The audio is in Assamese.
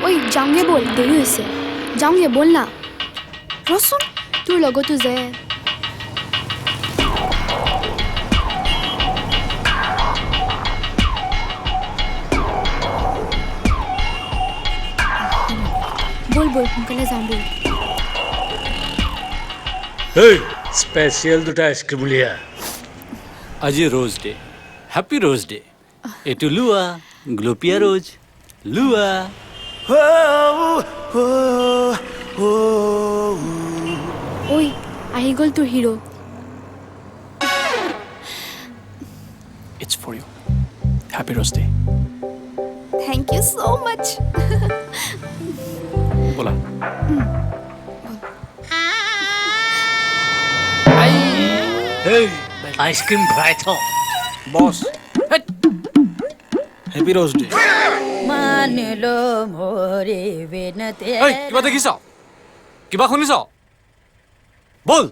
ঐ যাওঁগে ব'ল দেৰি হৈছে যাওঁগে ব'ল না ৰচোন তোৰ লগতো যে ব'ল ব'ল সোনকালে যাওঁ ব'ল Hey, special দুটা আইসক্রিম লিয়া আজি rose day happy rose day एटू लुआ ग्लोपिया रोज लुआ ঐ আহি গ'ল তোৰ hero It's for you. Happy Rose Day. Thank you so' much बोला Hey, আইসক্রিম ভৰাই থওঁ बॉस हैप्पी रोज डे মানিলো মোৰে বিনতে কিবা দেখিছ কিবা শুনিছ বল